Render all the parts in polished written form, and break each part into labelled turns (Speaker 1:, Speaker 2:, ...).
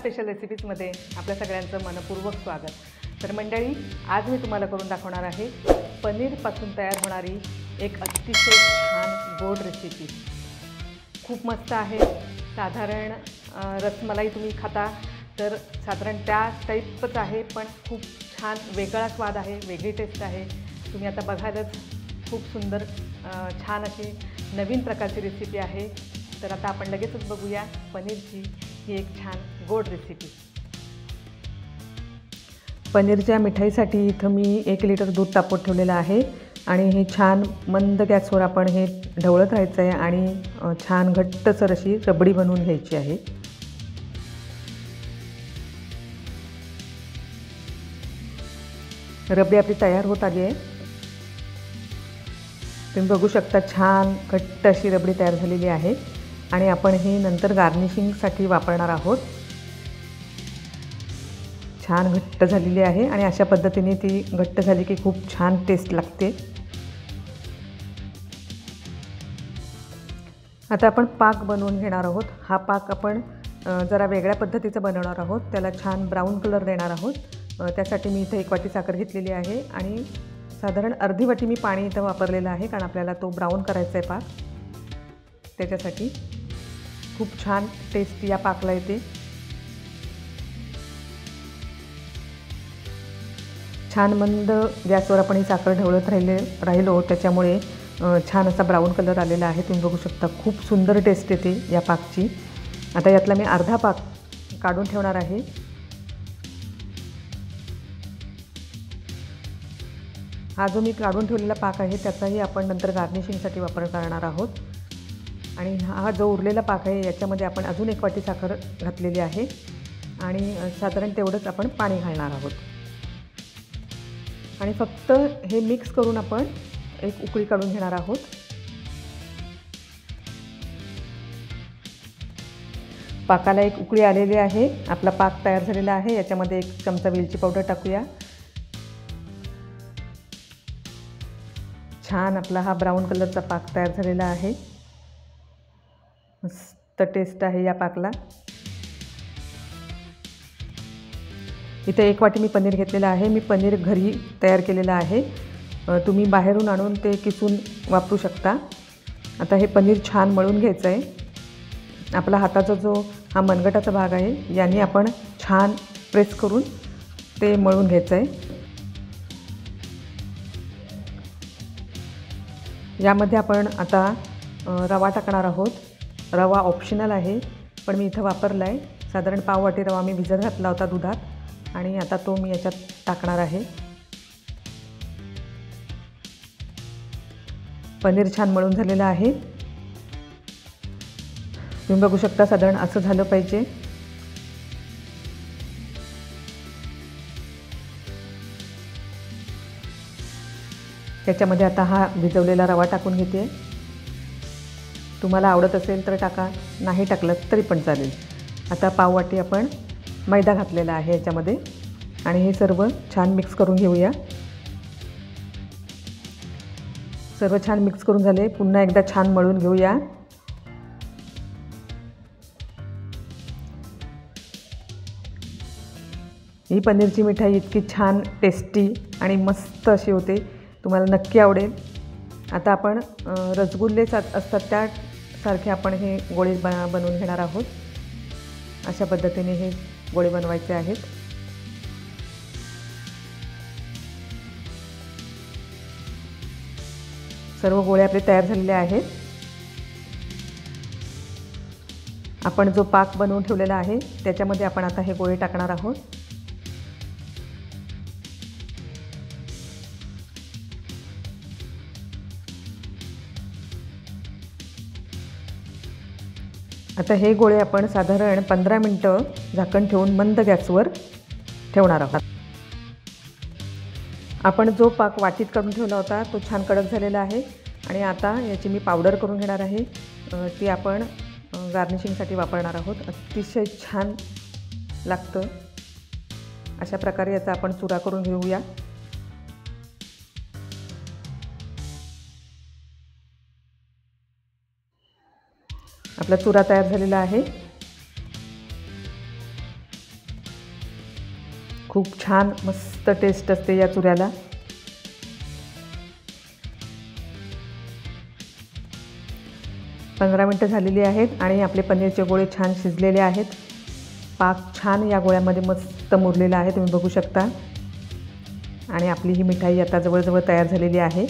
Speaker 1: Special रेसिपीजमध्ये आपल्या सगळ्यांचं मनपूर्वक स्वागत। तर मंडळी, आज मी तुम्हाला करून दाखवणार आहे पनीरपासून तयार होणारी एक अतिशय छान गोड रेसिपी। खूप मस्त आहे। साधारण रसमलाई तुम्ही खाता तर साधारण त्या टाईपच आहे, पण खूप छान वेगळा स्वाद आहे, वेगळी टेस्ट आहे। तुम्ही आता बघालच, खूप सुंदर छान अशी नवीन प्रकारची रेसिपी आहे। तर आता आपण लगेचच बघूया पनीरची ही एक छान गोड रेसिपी। पनीरच्या मिठाईसाठी इथं मी 1 लिटर दूध तापवत ठेवलेलं आहे आणि हे छान मंद गॅसवर आपण हे ढवळत राहायचं आहे आणि छान घट्टसर अशी रबडी बनवून घ्यायची आहे। रबडी आपली तयार होत आली आहे। तुम्ही बघू शकता, छान घट्ट अशी रबडी तयार झालेली आहे आणि आपण हे नंतर गार्निशिंगसाठी वापरणार आहोत। छान घट्ट झालेली आहे आणि अशा पद्धतीने ती घट्ट झाली की खूप छान टेस्ट लागते। आता आपण पाक बनवून घेणार आहोत। हा पाक आपण जरा वेगळ्या पद्धतीचा बनवणार आहोत, त्याला छान ब्राऊन कलर देणार आहोत। त्यासाठी मी इथे 1 वाटी साखर घेतलेली आहे आणि साधारण अर्धी वाटी मी पाणी इथं वापरलेलं आहे, कारण आपल्याला तो ब्राऊन करायचा आहे पाक। त्याच्यासाठी खूप छान टेस्ट या पाकला येते। छान मंद गॅसवर आपण ही साखर ढवळत राहिलो त्याच्यामुळे छान असा ब्राऊन कलर आलेला आहे। तुम्ही बघू शकता, खूप सुंदर टेस्ट येते या पाकची। आता यातला मी अर्धा पाक काढून ठेवणार आहे। हा जो मी काढून ठेवलेला पाक आहे त्याचाही आपण नंतर गार्निशिंगसाठी वापर करणार आहोत। आणि हा जो उरलेला पाक आहे याच्यामध्ये आपण अजून 1 वाटी साखर घातलेली आहे आणि साधारण तेवढंच आपण पाणी घालणार आहोत आणि फक्त हे मिक्स करून आपण एक उकळी काढून घेणार आहोत। पाकाला एक उकळी आलेली आहे, आपला पाक तयार झालेला आहे। याच्यामध्ये 1 चमचा वेलची पावडर टाकूया। छान आपला हा ब्राऊन कलरचा पाक तयार झालेला आहे। मस्त टेस्ट आहे या पाकला। इथे 1 वाटी मी पनीर घेतलेलं आहे। मी पनीर घरी तयार केलेलं आहे, तुम्ही बाहेरून आणून ते किसून वापरू शकता। आता हे पनीर छान मळून घ्यायचं आहे। आपला हाताचा जो हा मनगटाचा भाग आहे याने आपण छान प्रेस करून ते मळून घ्यायचं आहे। यामध्ये आपण आता रवा टाकणार आहोत। रवा ऑप्शनल आहे, पण मी इथं वापरला आहे। साधारण पाव वाटी रवा मी भिजत घातला होता दुधात आणि आता तो मी याच्यात टाकणार आहे। पनीर छान मळून झालेलं आहे। तुम्ही बघू शकता, साधारण असं झालं पाहिजे। त्याच्यामध्ये आता हा भिजवलेला रवा टाकून घेते। तुम्हाला आवडत असेल तर टाका, नाही टाकलं तरी पण चालेल। आता पाव वाटी आपण मैदा घातलेला आहे याच्यामध्ये आणि हे सर्व छान मिक्स करून घेऊया। सर्व छान मिक्स करून झाले, पुन्हा एकदा छान मळून घेऊया। ही पनीरची मिठाई इतकी छान टेस्टी आणि मस्त अशी होते, तुम्हाला नक्की आवडेल। आता आपण रसगुल्ले असतात त्यासारखे आपण हे गोळे बनवून घेणार आहोत। अशा पद्धतीने हे गोळे बनवायचे आहेत। सर्व गोळे आपले तयार झालेले आहेत। आपण जो पाक बनवून ठेवलेला आहे त्याच्यामध्ये आपण आता हे गोळे टाकणार आहोत। आता हे गोळे आपण साधारण 15 मिनिटं झाकण ठेवून मंद गॅसवर ठेवणार आहोत। आपण जो पाक वाटीत काढून ठेवला होता तो छान कडक झालेला आहे आणि आता याची मी पावडर करून घेणार आहे। ती आपण गार्निशिंगसाठी वापरणार आहोत। अतिशय छान लागतं। अशा प्रकारे याचा आपण चुरा करून घेऊया। आपला चुरा तयार झालेला आहे। खूप छान मस्त टेस्ट असते या चुऱ्याला। पंधरा मिनिटं झालेली आहेत आणि आपले पनीरचे गोळे छान शिजलेले आहेत। पाक छान या गोळ्यामध्ये मस्त मुरलेला आहे, तुम्ही बघू शकता। आणि आपली ही मिठाई आता जवळजवळ तयार झालेली आहे।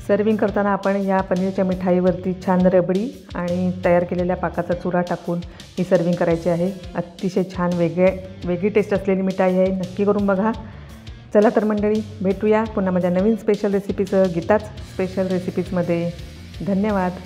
Speaker 1: सर्विंग करताना आपण या पनीरच्या मिठाईवरती छान रबडी आणि तयार केलेल्या पाकाचा चुरा टाकून ही सर्विंग करायची आहे। अतिशय छान वेगळी टेस्ट असलेली मिठाई आहे, नक्की करून बघा। चला तर मंडळी, भेटूया पुन्हा माझ्या नवीन स्पेशल रेसिपीसह गीताच स्पेशल रेसिपीजमध्ये। धन्यवाद।